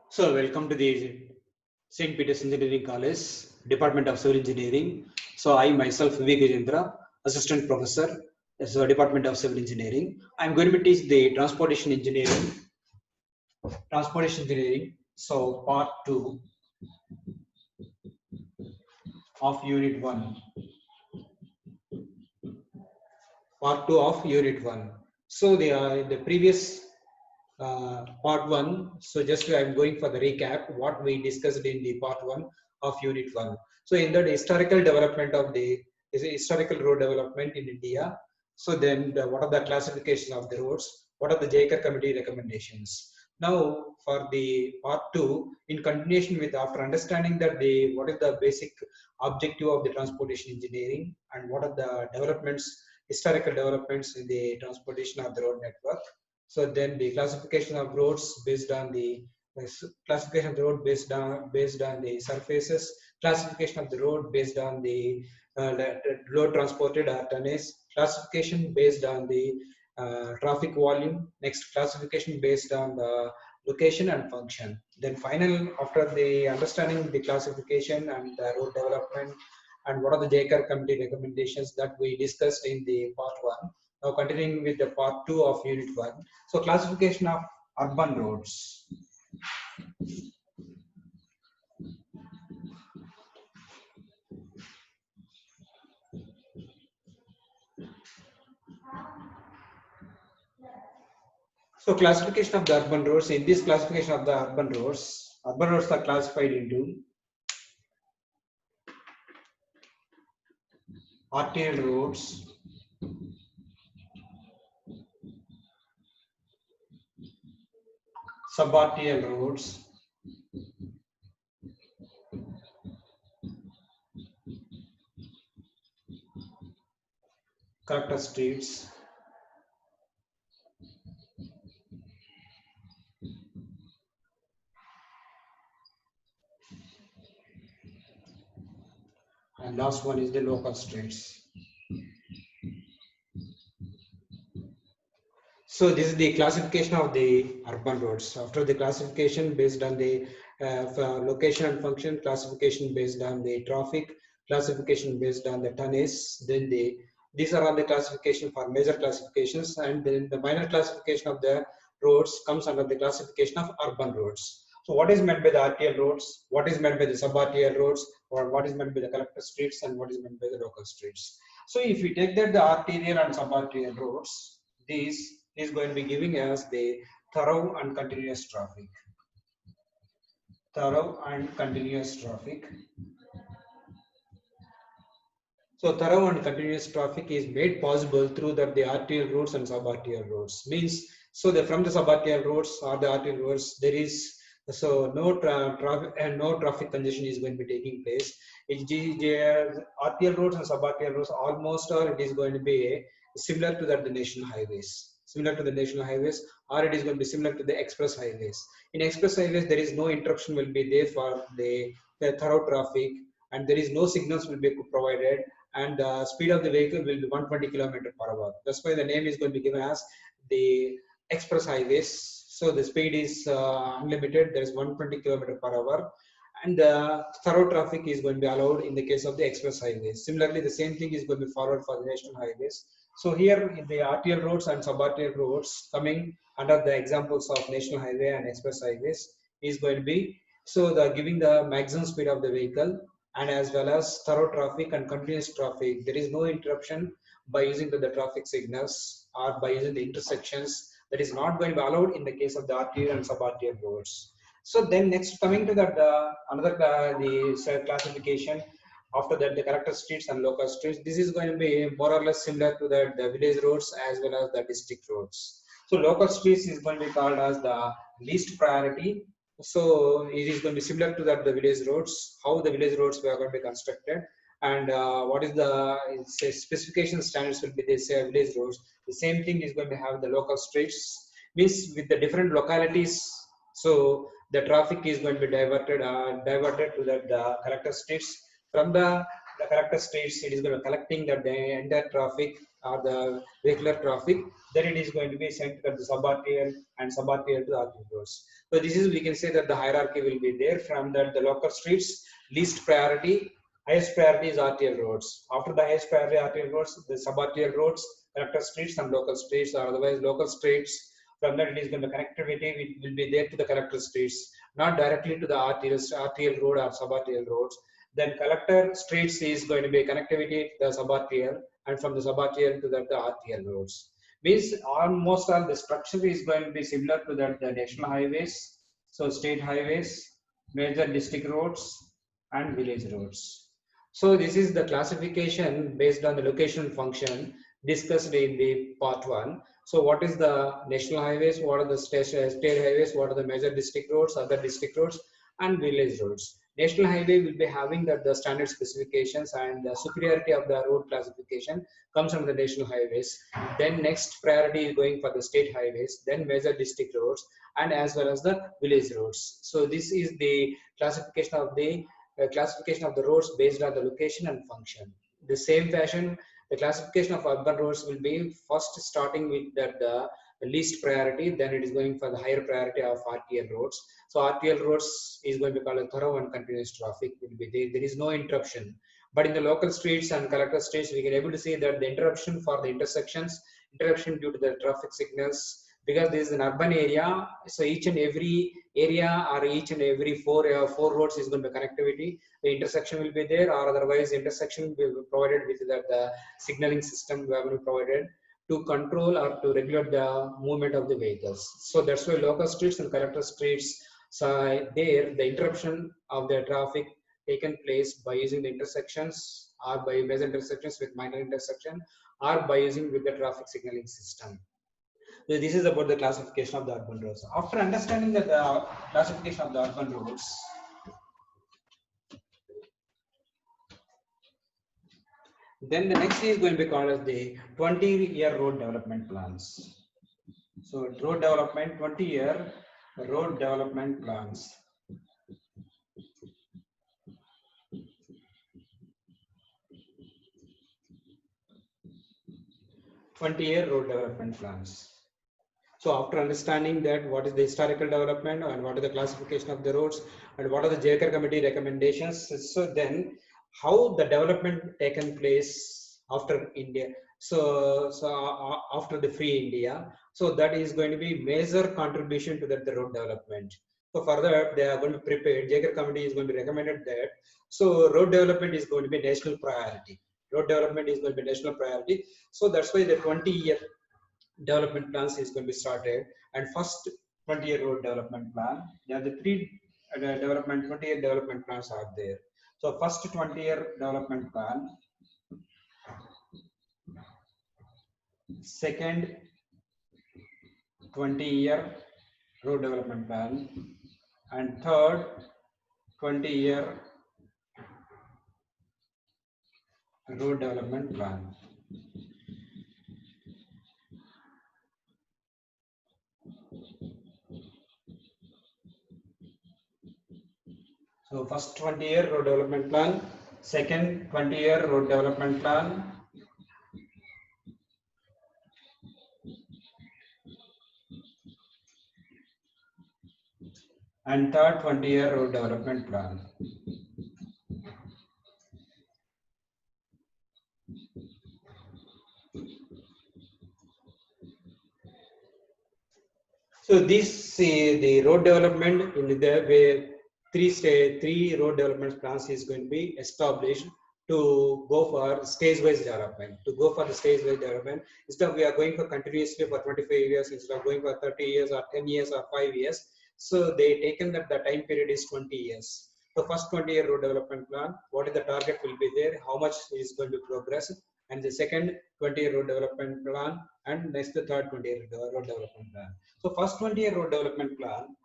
So, welcome to the St. Peter's Engineering College, Department of Civil Engineering. So, I myself, Vivek Vijendra, Assistant Professor, so Department of Civil Engineering. I'm going to teach the Transportation Engineering. So, Part 2 of Unit 1. Part 2 of Unit 1. So, the previous part 1. So just I'm going for the recap what we discussed in the part 1 of unit 1. So in the historical development of the historical road development in India. So then what are the classification of the roads? What are the JCAR committee recommendations? Now for the part 2, in continuation with after understanding that the what is the basic objective of the transportation engineering and what are the developments, historical developments in the transportation of the road network. So then the classification of roads based on the classification of the road based on the surfaces, classification of the road based on the load transported or tonnage, classification based on the traffic volume, next classification based on the location and function. Then final, after the understanding the classification and the road development and what are the JCAR committee recommendations that we discussed in the part 1. Now continuing with the part 2 of unit 1. So classification of urban roads. So classification of the urban roads. In this classification of the urban roads are classified into arterial roads, subarterial roads, collector streets, and last one is the local streets. So this is the classification of the urban roads. After the classification based on the location and function, classification based on the traffic, classification based on the tonnage, then these are all the classification for major classifications, and then the minor classification of the roads comes under the classification of urban roads. So what is meant by the arterial roads, what is meant by the subarterial roads, or what is meant by the collector streets, and what is meant by the local streets. So if we take that the arterial and subarterial roads, these is going to be giving us the thorough and continuous traffic. Thorough and continuous traffic. So thorough and continuous traffic is made possible through the arterial roads and subarterial roads. Means so that from the subarterial roads or the arterial roads there is so no traffic and no traffic congestion is going to be taking place. Arterial roads and subarterial roads almost or it is going to be similar to the national highways. Similar to the national highways, or it is going to be similar to the express highways. In express highways, there is no interruption will be there for the thorough traffic, and there is no signals will be provided, and the speed of the vehicle will be 120 km/h. That's why the name is going to be given as the express highways. So the speed is unlimited. There is 120 km/h, and thorough traffic is going to be allowed in the case of the express highways. Similarly, the same thing is going to be followed for the national highways. So here in the arterial roads and subarterial roads coming under the examples of national highway and express highways is going to be so the giving the maximum speed of the vehicle and as well as thorough traffic and continuous traffic. There is no interruption by using the traffic signals or by using the intersections. That is not going to be allowed in the case of the arterial and subarterial roads. So then next coming to that another the classification. After that, the collector streets and local streets. This is going to be more or less similar to the village roads as well as the district roads. So local streets is going to be called as the least priority. So it is going to be similar to that the village roads. How the village roads were going to be constructed, and what is the say, specification standards will be they say village roads. The same thing is going to have the local streets. Means with the different localities. So the traffic is going to be diverted to the collector streets from the collector streets. It is going to be collecting the entire traffic or the vehicular traffic, then it is going to be sent to the subarterial and subarterial to the arterial roads. So this is, we can say that the hierarchy will be there. From that, the local streets, least priority, highest priority is arterial roads. After the highest priority arterial roads, the subarterial roads, collector streets and local streets, or otherwise local streets. From that, it is going to connectivity will be there to the collector streets, not directly to the arterial road or subarterial roads. Then collector streets is going to be connectivity to the subarterial, and from the subarterial to the arterial roads. Means almost all the structure is going to be similar to that the national highways, so state highways, major district roads, and village roads. So this is the classification based on the location function discussed in the part 1. So what is the national highways, what are the state highways, what are the major district roads, other district roads, and village roads. National highway will be having that the standard specifications, and the superiority of the road classification comes from the national highways. Then next priority is going for the state highways, then major district roads, and as well as the village roads. So this is the classification of the roads based on the location and function. The same fashion, the classification of urban roads will be first starting with the least priority, then it is going for the higher priority of RTL roads. So RTL roads is going to be called a thorough and continuous traffic will be there. There is no interruption. But in the local streets and collector streets, we can able to see that the interruption for the intersections, interruption due to the traffic signals, because this is an urban area. So each and every area or each and every four roads is going to be connectivity. The intersection will be there, or otherwise intersection will be provided with the signaling system we have been provided to control or to regulate the movement of the vehicles. So that's why local streets and collector streets, so there the interruption of the traffic taken place by using the intersections, or by major intersections with minor intersection, or by using with the traffic signaling system. So this is about the classification of the urban roads. After understanding the classification of the urban roads, then the next is going to be called as the 20-year road development plans. So road development, 20-year road development plans. 20-year road development plans. So after understanding that what is the historical development and what is the classification of the roads and what are the JCAR committee recommendations, so then how the development taken place after India, after the free India, so that is going to be major contribution to the road development. So further they are going to prepare, JCAR committee is going to recommend that, so road development is going to be national priority. Road development is going to be national priority. So that's why the 20-year development plans is going to be started. And first 20-year road development plan, there are the three 20-year development plans are there. So first 20-year development plan, second 20-year road development plan, and third 20-year road development plan. So first 20-year road development plan, second 20-year road development plan, and third 20-year road development plan. So this the road development in the way three road development plans is going to be established to go for stage-wise development. To go for the stage-wise development, instead of we are going for continuously for 25 years, instead of going for 30 years or 10 years or 5 years. So they taken that the time period is 20 years. So first 20-year road development plan, what is the target will be there, how much is going to progress, and the second 20-year road development plan, and next the third 20-year road development plan. So first 20-year road development plan.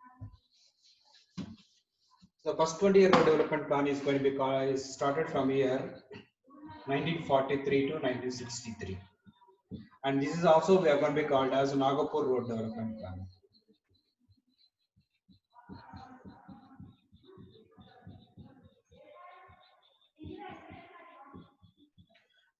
The first 20-year road development plan is going to be called, is started from year 1943 to 1963, and this is also we are going to be called as Nagapur Road Development Plan.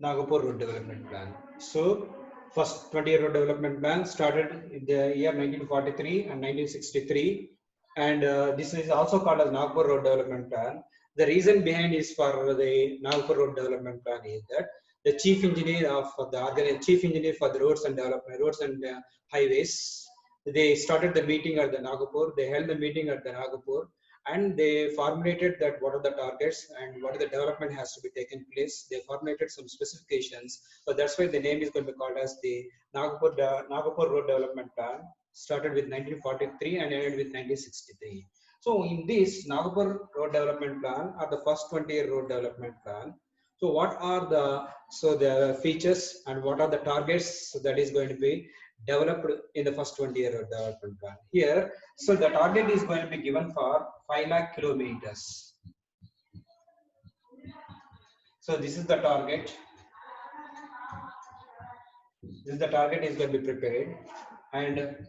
Nagpur Road Development Plan. So, first 20-year road development plan started in the year 1943 and 1963, and this is also called as Nagpur Road Development Plan. The reason behind is for the Nagpur Road Development Plan is that the chief engineer for the roads and development, roads and highways, they started the meeting at the Nagpur. They held the meeting at the Nagpur, and they formulated that what are the targets and what are the development has to be taken place. They formulated some specifications, so that's why the name is going to be called as the Nagpur Road Development Plan. Started with 1943 and ended with 1963. So in this Nagpur Road Development Plan are the first 20-year road development plan. So what are the features and what are the targets that is going to be developed in the first 20-year road development plan? Here, so the target is going to be given for 5 lakh kilometers. So this is the target. This is the target is going to be prepared, and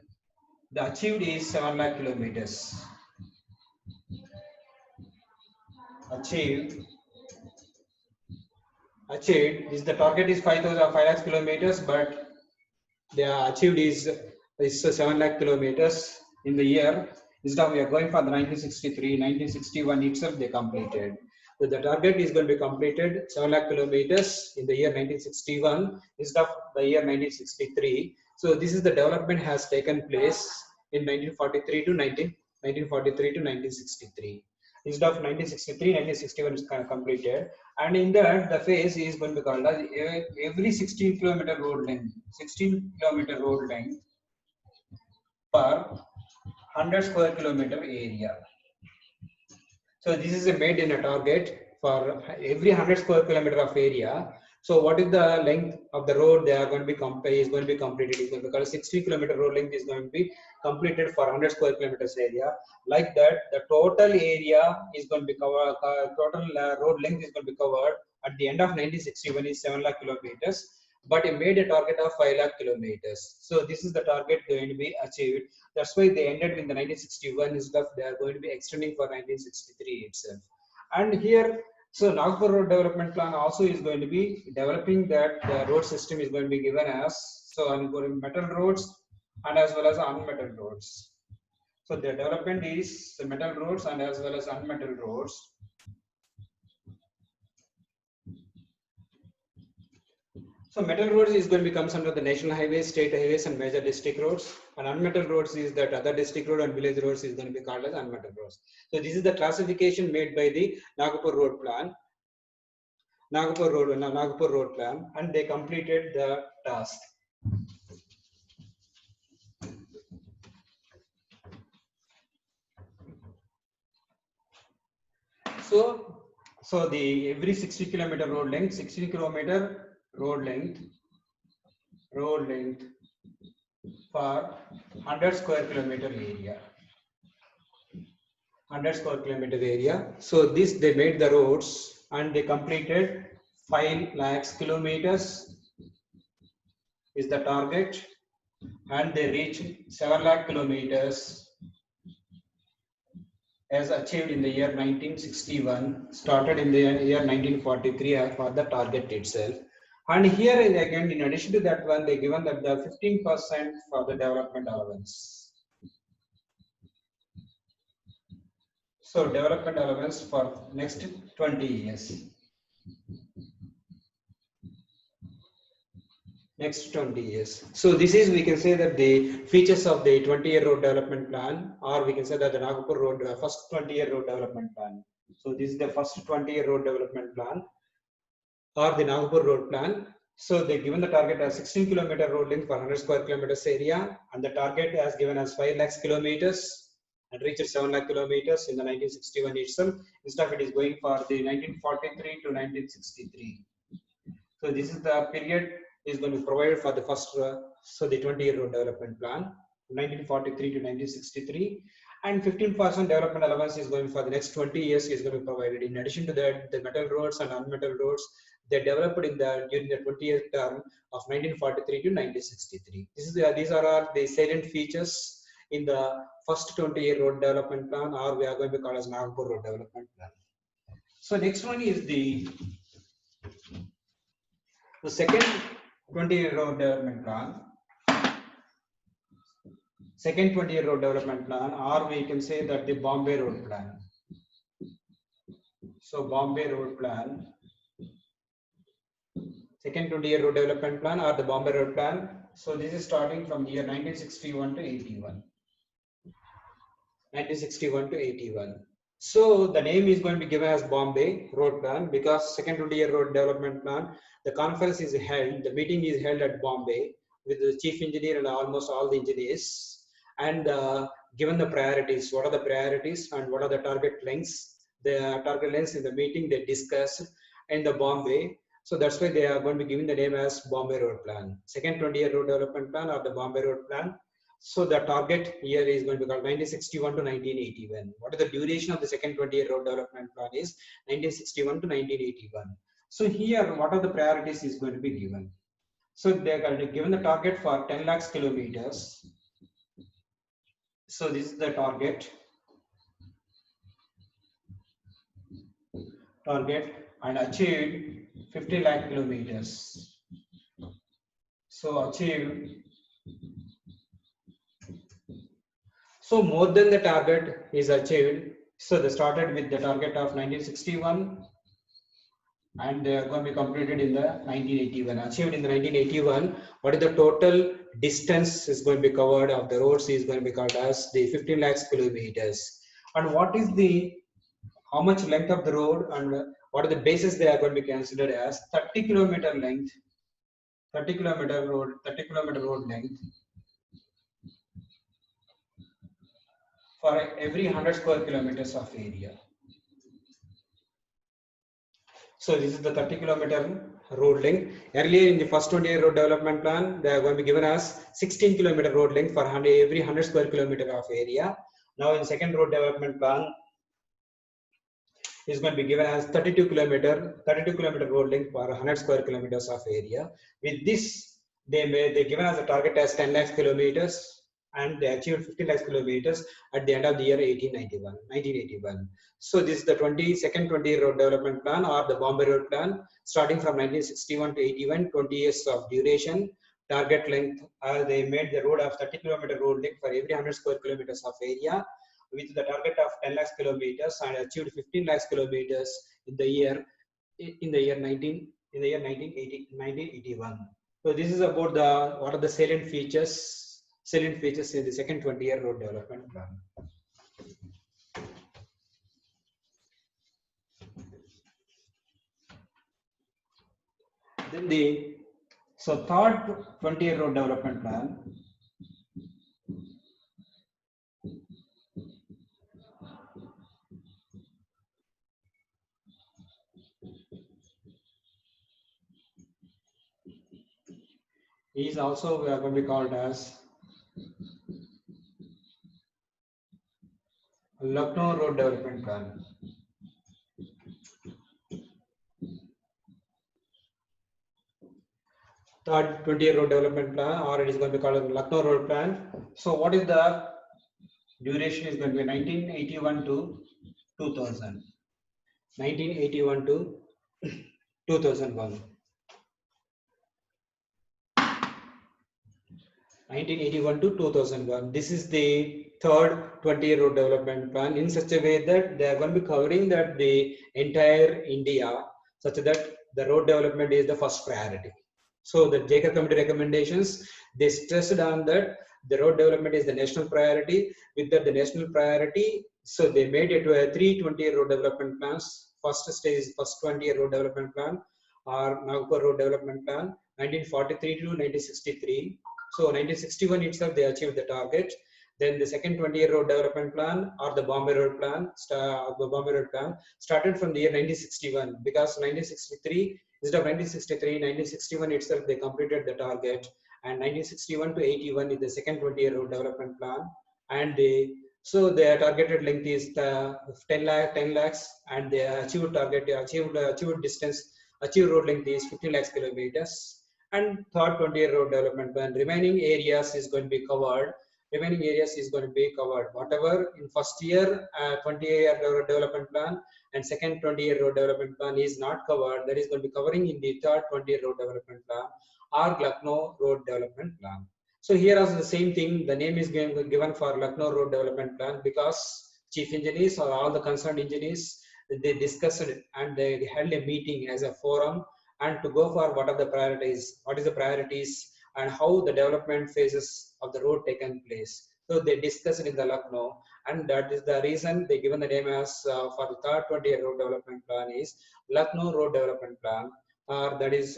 the achieved is 7 lakh kilometers. Achieved is the target is 5 lakh kilometers, but the achieved is 7 lakh kilometers in the year. Instead of we are going for the 1963, 1961 itself they completed. So the target is going to be completed 7 lakh kilometers in the year 1961 instead of the year 1963. So this is the development has taken place in 1943 to 1963. Instead of 1963, 1961 is completed, and in that the phase is going to be called as every 16-kilometer road length. 16-kilometer road length per 100 square kilometer area. So this is made in a target for every 100 square kilometer of area. So what is the length of the road they are going to be completed? Is going to be completed because 60-kilometer road length is going to be completed for 100 square kilometers area. Like that, the total area is going to be covered. Total road length is going to be covered at the end of 1961 is 7 lakh kilometers. But it made a target of 5 lakh kilometers. So this is the target going to be achieved. That's why they ended in the 1961 stuff. They are going to be extending for 1963 itself. And here, so Nagpur Road Development Plan also is going to be developing that the road system is going to be given as metal roads and as well as unmetal roads. So the development is the metal roads and as well as unmetal roads. So metal roads is going to be comes under the national highways, state highways, and major district roads. And unmetal roads is that other district road and village roads is going to be called as unmetal roads. So this is the classification made by the Nagpur Road Plan, Nagpur Road Plan, and they completed the task. So the every 60-kilometer road length, 60-kilometer road length for 100 square kilometer area. 100 square kilometer area. So this they made the roads and they completed 5 lakhs kilometers is the target, and they reached 7 lakh kilometers as achieved in the year 1961, started in the year 1943 for the target itself. And here again, in addition to that one, they given that the 15% for the development allowance. So development allowance for next 20 years. Next 20 years. So this is, we can say that the features of the 20-year road development plan, or we can say that the Nagpur road, first 20-year road development plan. So this is the first 20-year road development plan, or the Nagpur road plan. So they given the target as 16-kilometer road length for 100 square kilometers area, and the target as given as 5 lakhs kilometers and reached 7 lakh kilometers in the 1961 itself. Instead of it is going for the 1943 to 1963. So this is the period is going to be provided for the first, so the 20-year road development plan, 1943 to 1963, and 15% development allowance is going for the next 20 years is going to be provided. In addition to that, the metal roads and unmetal roads, they developed in the during the 20-year term of 1943 to 1963. These are all the salient features in the first 20-year road development plan, or we are going to call as Nagpur Road Development Plan. So next one is the The second 20-year road development plan, second 20-year road development plan, or we can say that the Bombay Road Plan. So Bombay Road Plan, second 20-year road development plan or the Bombay Road Plan. So this is starting from the year 1961 to 81. 1961 to 81. So the name is going to be given as Bombay Road Plan because second 20-year road development plan, the conference is held, the meeting is held at Bombay with the chief engineer and almost all the engineers, and given the priorities, what are the priorities and what are the target lengths, the target lengths in the meeting they discussed in the Bombay. So that's why they are going to be giving the name as Bombay Road Plan. Second 20-year road development plan or the Bombay Road Plan. So the target year is going to be called 1961 to 1981. What is the duration of the second 20-year road development plan is 1961 to 1981. So here, what are the priorities is going to be given? So they are given the target for 10 lakhs kilometers. So this is the target and achieved 50 lakh kilometers. So achieved. So more than the target is achieved. So they started with the target of 1961 and they are going to be completed in the 1981. Achieved in the 1981. What is the total distance is going to be covered of the roads is going to be called as the 15 lakhs kilometers. And what is the how much length of the road and what are the bases they are going to be considered as 30 kilometer length, 30 kilometer road length for every 100 square kilometers of area. So this is the 30 kilometer road length. Earlier in the first 20-year road development plan, they are going to be given as 16 kilometer road length for every 100 square kilometer of area. Now in second road development plan, is going to be given as 32 kilometer road length for 100 square kilometers of area. With this, they given as a target as 10 lakhs kilometers and they achieved 15 lakhs kilometers at the end of the year 1981. So this is the 22nd 20-year road development plan or the Bombay Road Plan starting from 1961 to 81, 20 years of duration. Target length, they made the road of 30 kilometer road length for every 100 square kilometers of area, with the target of 10 lakhs kilometers and achieved 15 lakhs kilometers in the year 1981. So this is about the what are the salient features in the second 20-year road development plan. Then the third 20-year road development plan is also going to be called as Lucknow Road Development Plan. Third 20-year road development plan, or it is going to be called Lucknow Road Plan. So what is the duration is going to be 1981 to 2000. 1981 to 2001. 1981 to 2001. This is the third 20-year road development plan in such a way that they are going to be covering that the entire India, such that the road development is the first priority. So the JCAR committee recommendations, they stressed on that the road development is the national priority. With that, the national priority, so they made it to a 3 20-year road development plans. First stage is first 20-year road development plan or Nagpur Road Development Plan, 1943 to 1963. So 1961 itself they achieved the target. Then the second 20-year road development plan or the Bombay Road Plan, started from the year 1961 because 1963 instead of 1963, 1961 itself they completed the target, and 1961 to 81 is the second 20-year road development plan, and so their targeted length is 10 lakhs, and they achieved road length is 15 lakhs kilometers. And third 20-year road development plan, remaining areas is going to be covered remaining areas is going to be covered. Whatever in first year 20-year road development plan and second 20-year road development plan is not covered, that is going to be covering in the third 20-year road development plan or Lucknow road development plan. So here also the same thing, the name is given for Lucknow road development plan because chief engineers or all the concerned engineers, they discussed and they held a meeting as a forum and to go for what are the priorities, what is the priorities and how the development phases of the road taken place. So they discussed in the Lucknow, and that is the reason they given the name as for the third 20-year road development plan is Lucknow road development plan, that is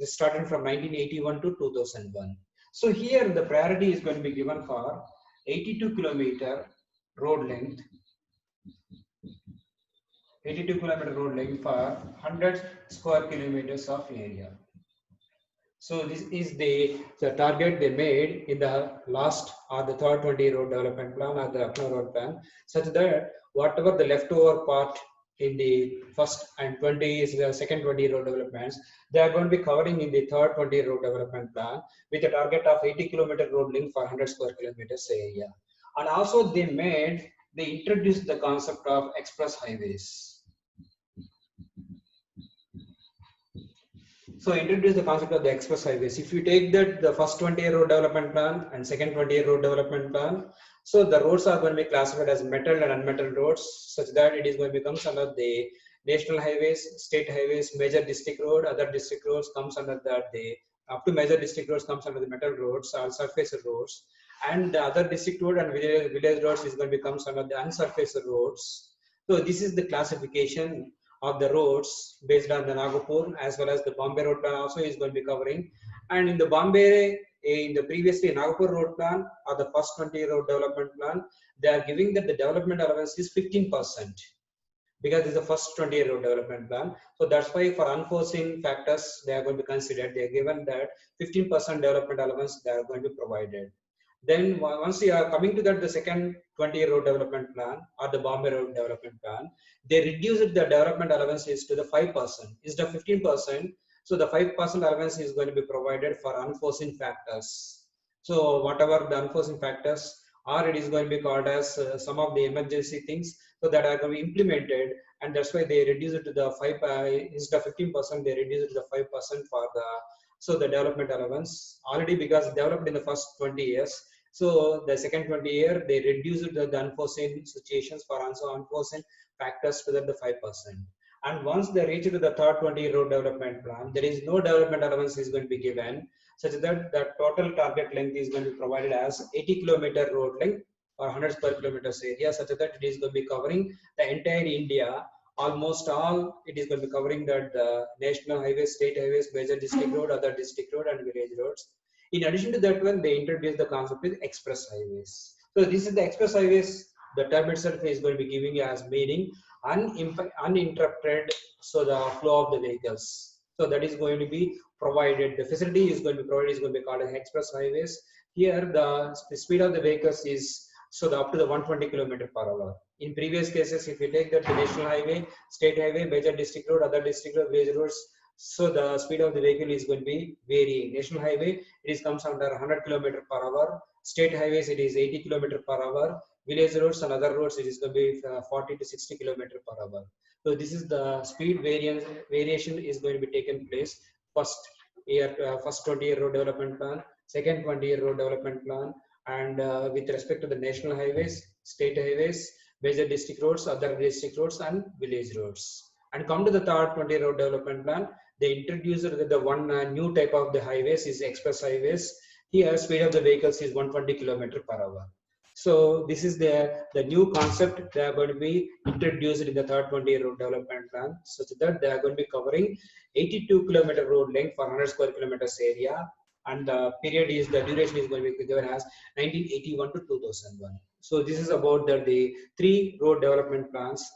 started from 1981 to 2001. So here the priority is going to be given for 82-kilometer road length, 82-kilometer road length for 100 square kilometers of area. So this is the target they made in the last or the third 20 road development plan or the Lucknow road plan, such that whatever the leftover part in the first and 20 is the second 20 road developments, they are going to be covering in the third 20 road development plan with a target of 80-kilometer road length for 100 square kilometers area. And also they introduced the concept of express highways. So introduce the concept of the express highways. If you take that the first 20-year road development plan and second 20-year road development plan, so the roads are going to be classified as metalled and unmetalled roads, such that it is going to become under the national highways, state highways, major district road, other district roads comes under that. The up to major district roads comes under the metal roads or surface roads, and the other district road and village roads is going to become under the unsurfaced roads. So this is the classification of the roads based on the Nagpur as well as the Bombay road plan also is going to be covering. And in the Bombay, in the previously Nagpur road plan or the first 20 road development plan, they are giving that the development allowance is 15% because it's the first 20-year road development plan. So that's why for unforeseen factors, they are going to be considered. They are given that 15% development allowance they are going to be provided. Then once you are coming to that, the second 20-year road development plan or the Bombay road development plan, they reduced the development allowances to the 5% instead of 15%. So the 5% allowance is going to be provided for unforeseen factors. So whatever the unforeseen factors are, it is going to be called as some of the emergency things, so that are going to be implemented, and that's why they reduce it to the 5 instead of 15%. They reduce it to the 5% for the development allowance already because developed in the first 20 years. So the second 20 year they reduce it to the unforeseen situations for also unforeseen factors to the 5%. And once they reach to the third 20 road development plan, there is no development allowance is going to be given, such that the total target length is going to be provided as 80-kilometer road length or 100 square kilometers area, such that it is going to be covering the entire India. Almost all it is going to be covering that national highways, state highways, major district road, other district road, and village roads. In addition to that one, they introduced the concept of express highways. So this is the express highways. The term itself is going to be giving as meaning uninterrupted, so the flow of the vehicles. So that is going to be provided. The facility is going to be provided is going to be called as express highways. Here the speed of the vehicles is up to the 120 km per hour. In previous cases, if you take that the national highway, state highway, major district road, other district road, village roads, so the speed of the vehicle is going to be varying. National highway, it comes under 100 km per hour. State highways, it is 80 km per hour. Village roads and other roads, it is going to be 40 to 60 km per hour. So this is the speed variation is going to be taken place first 20-year road development plan, second 20-year road development plan, and with respect to the national highways, state highways, major district roads, other district roads, and village roads. And come to the third 20-year road development plan, they introduced the one new type of the highways is express highways. Here, speed of the vehicles is 120 km per hour. So this is the new concept they are going to be introduced in the third 20-year road development plan, such that they are going to be covering 82-km road length for 100 square kilometers area, and the duration is going to be given as 1981 to 2001. So this is about the three road development plans.